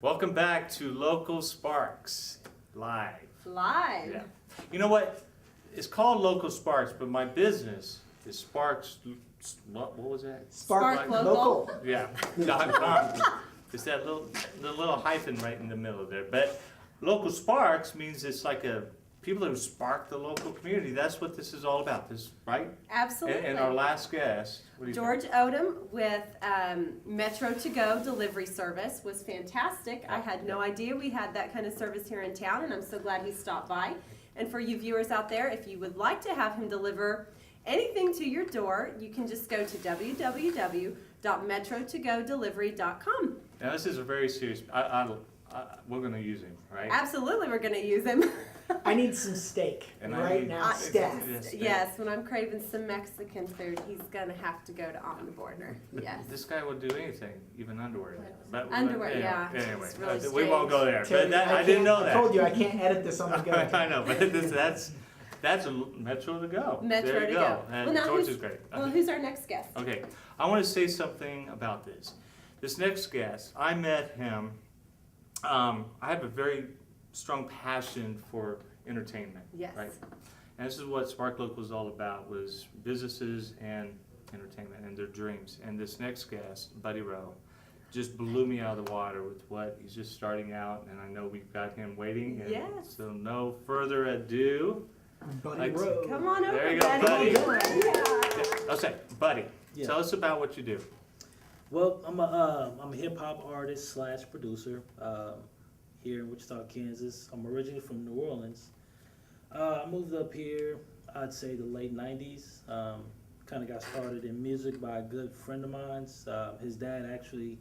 Welcome back to Local Sparks Live. Live. Yeah. You know what? It's called Local Sparks, but my business is Sparks. What was that? Spark Local. Yeah. It's that little hyphen right in the middle there. But Local Sparks means it's like people who spark the local community. That's what this is all about. This right? Absolutely. And our last guest, what do you George Odom with Metro to Go delivery service was fantastic. I had no idea we had that kind of service here in town, and I'm so glad he stopped by. And for you viewers out there, if you would like to have him deliver anything to your door, you can just go to www.metrotogodelivery.com. Now this is a very serious. We're going to use him, right? Absolutely, we're going to use him. I need some steak And I right need- now, stat. Yes, when I'm craving some Mexican food, he's going to have to go to On the Border. Yes. This guy will do anything, even underwear. Underwear, anyway, yeah. Anyway, It's really we won't go there. Terry, But I didn't know I that. told you I can't edit this on the go. I know, but that's a Metro to go. Metro there you to go. go. And Well, now George who's- is great. Well, who's our next guest? Okay, I want to say something about this. This next guest, I met him. I have a very strong passion for entertainment. Yes. Right. And this is what Spark Local is all about: was businesses and entertainment and their dreams. And this next guest, Buddy Rowe, just blew me out of the water with what he's just starting out. And I know we've got him waiting. And Yes. So no further ado. Buddy Like- Rowe. Come on over, There you go, buddy. buddy. Yeah. Okay, Buddy, Yeah. tell us about what you do. Well, I'm a hip hop artist slash producer here in Wichita, Kansas. I'm originally from New Orleans. I moved up here, I'd say the late '90s. Kind of got started in music by a good friend of mine's. His dad actually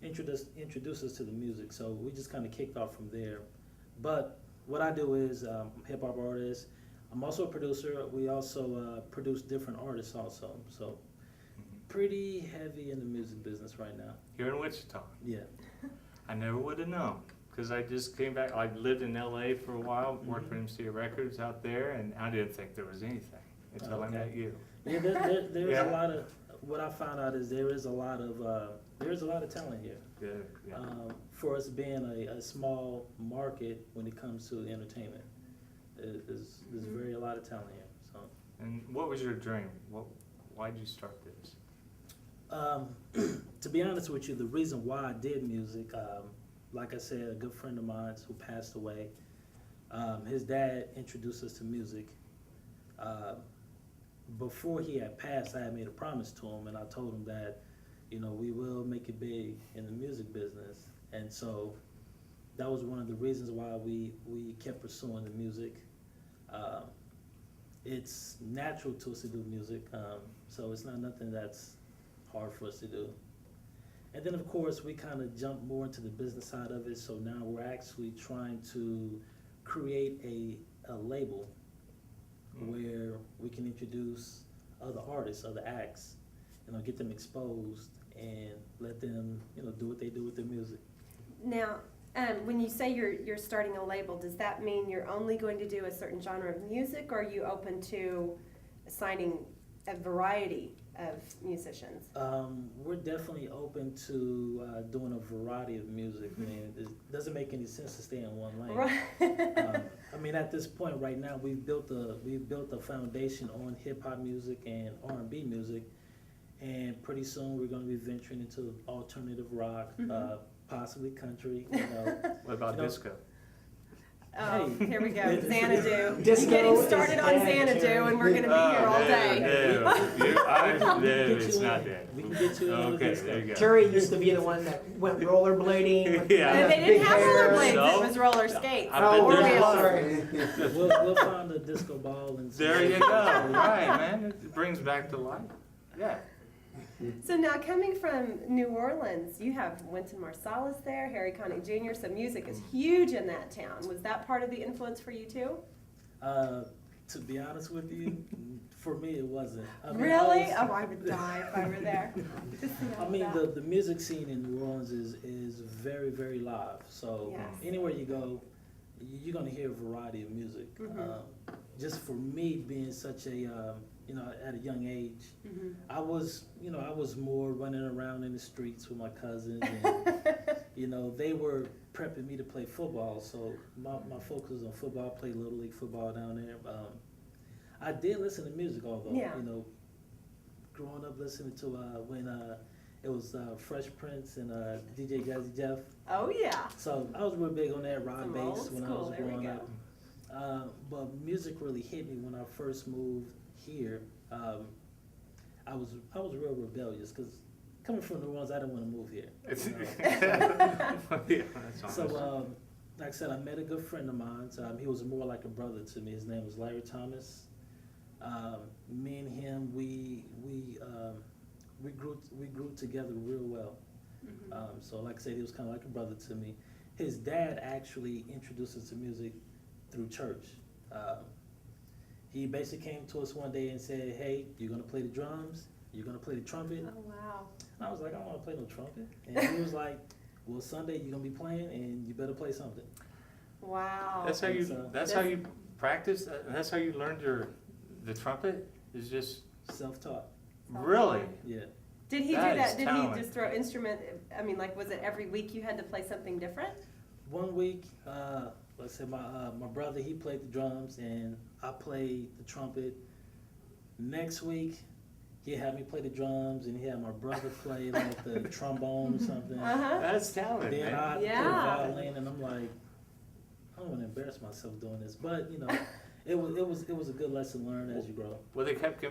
introduced us to the music, so we just kind of kicked off from there. But what I do is I'm a hip hop artist. I'm also a producer. We also produce different artists also. So pretty heavy in the music business right now. Here in Wichita. Yeah. I never would have known, because I just came back. I lived in LA for a while, worked for MCA Records out there, and I didn't think there was anything until I Okay. met you. Yeah, there's Yeah. a lot of, what I found out is there is a lot of talent here. Good. Yeah. For us being a small market when it comes to entertainment, there's very a lot of talent here. So, And what was your dream? Why did you start this? to be honest with you, the reason why I did music, like I said, a good friend of mine who passed away, his dad introduced us to music. Before he had passed, I had made a promise to him, and I told him that, we will make it big in the music business. And so that was one of the reasons why we kept pursuing the music. It's natural to us to do music, so it's not nothing that's hard for us to do. And then, of course, we kind of jumped more into the business side of it, so now we're actually trying to create a label where we can introduce other artists, other acts, get them exposed and let them, do what they do with their music. Now, when you say you're starting a label, does that mean you're only going to do a certain genre of music, or are you open to signing a variety of musicians? We're definitely open to doing a variety of music. I mean, it doesn't make any sense to stay in one lane. Right. I mean, at this point right now, we've built a foundation on hip hop music and R&B music, and pretty soon we're going to be venturing into alternative rock, possibly country. What about disco? Oh, Hey. here we go, Xanadu. Disco You're getting is started on dead, Xanadu, Jerry. and we're going to be here all day. No, Get it's you not in. dead. We can get you in with Okay, disco. there you go. Terry used to be the one that went rollerblading. With Yeah. And they big didn't have hair. rollerblades, No. it was roller skates. I Oh, bet yeah, there's- sorry. We'll find a disco ball and There you go. Right, man. It brings back to life. Yeah. So now, coming from New Orleans, you have Wynton Marsalis there, Harry Connick Jr., so music is huge in that town. Was that part of the influence for you too? To be honest with you, for me it wasn't. I mean, Really? I Oh, was- I would die if I were there. To see all I mean, that. the music scene in New Orleans is very, very live. So Yes. anywhere you go, you're gonna hear a variety of music. Mhm. Just for me being such a you know, at a young age. Mhm. I was more running around in the streets with my cousins, and you know, they were prepping me to play football. So my focus was on football. I played Little League football down there. I did listen to music, although Yeah. you know, growing up listening to when it was Fresh Prince and DJ Jazzy Jeff. Oh yeah. So I was real big on that rock Some bass old when I school, was there we growing go. up. But music really hit me when I first moved here. I was real rebellious because coming from New Orleans, I didn't want to move here. You know? Yeah, that's So, honest. like I said, I met a good friend of mine. He was more like a brother to me. His name was Larry Thomas. Me and him, we grew together real well. So, like I said, he was kind of like a brother to me. His dad actually introduced us to music through church. He basically came to us one day and said, "Hey, you're gonna play the drums. You're gonna play the trumpet." Oh wow. And I was like, "I don't want to play no trumpet." And he was like, "Well, Sunday you're gonna be playing, and you better play something." Wow. That's how you. So- That's how you practice. That's how you learned the trumpet. Is just Self-taught. really. Yeah. Did he That do is that? Did talent. he just throw instrument? I mean, like, was it every week you had to play something different? One week, let's say my brother, he played the drums and I played the trumpet. Next week, he had me play the drums and he had my brother play like the trombone or something. Uh-huh. That's talent, Then man. I play Yeah. the violin and I'm like, I don't want to embarrass myself doing this, but you know, it was a good lesson learned as you grow. Well, they kept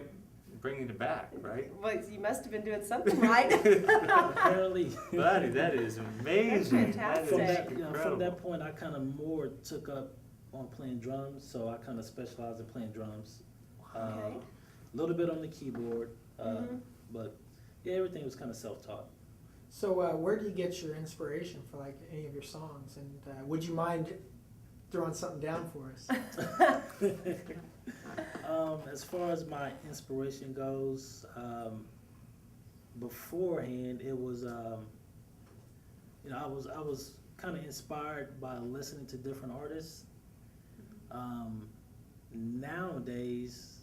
bringing it back, right? Well, you must have been doing something right. Apparently, Buddy, that is amazing. That is from incredible. that point, I kind of more took up on playing drums, so I kind of specialized in playing drums. Okay. A little bit on the keyboard, Mhm. but yeah, everything was kind of self-taught. So where do you get your inspiration for like any of your songs? And would you mind throwing something down for us? As far as my inspiration goes, beforehand it was, you know, I was kind of inspired by listening to different artists. Nowadays,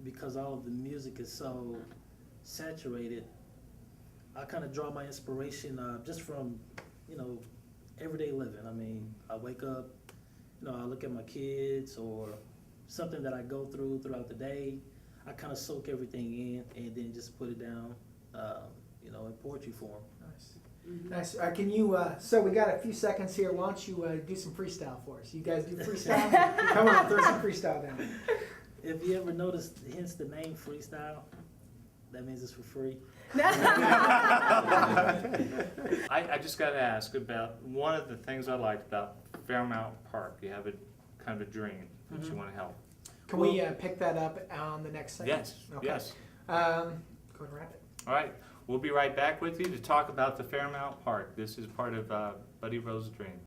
because all of the music is so saturated, I kind of draw my inspiration just from, you know, everyday living. I mean, I wake up, you know, I look at my kids or something that I go throughout the day. I kind of soak everything in and then just put it down, you know, in poetry form. Nice. Nice. Can you? So we got a few seconds here. Why don't you do some freestyle for us? You guys do freestyle? Come on, throw some freestyle down. If you ever notice, hence the name freestyle, that means it's for free. I just got to ask about one of the things I liked about Fairmount Park. You have a kind of a dream that you Mhm. want to help. Can we pick that up on the next segment? Yes, Okay. yes. Go ahead and wrap it. All right, we'll be right back with you to talk about the Fairmount Park. This is part of Buddy Rose's dream.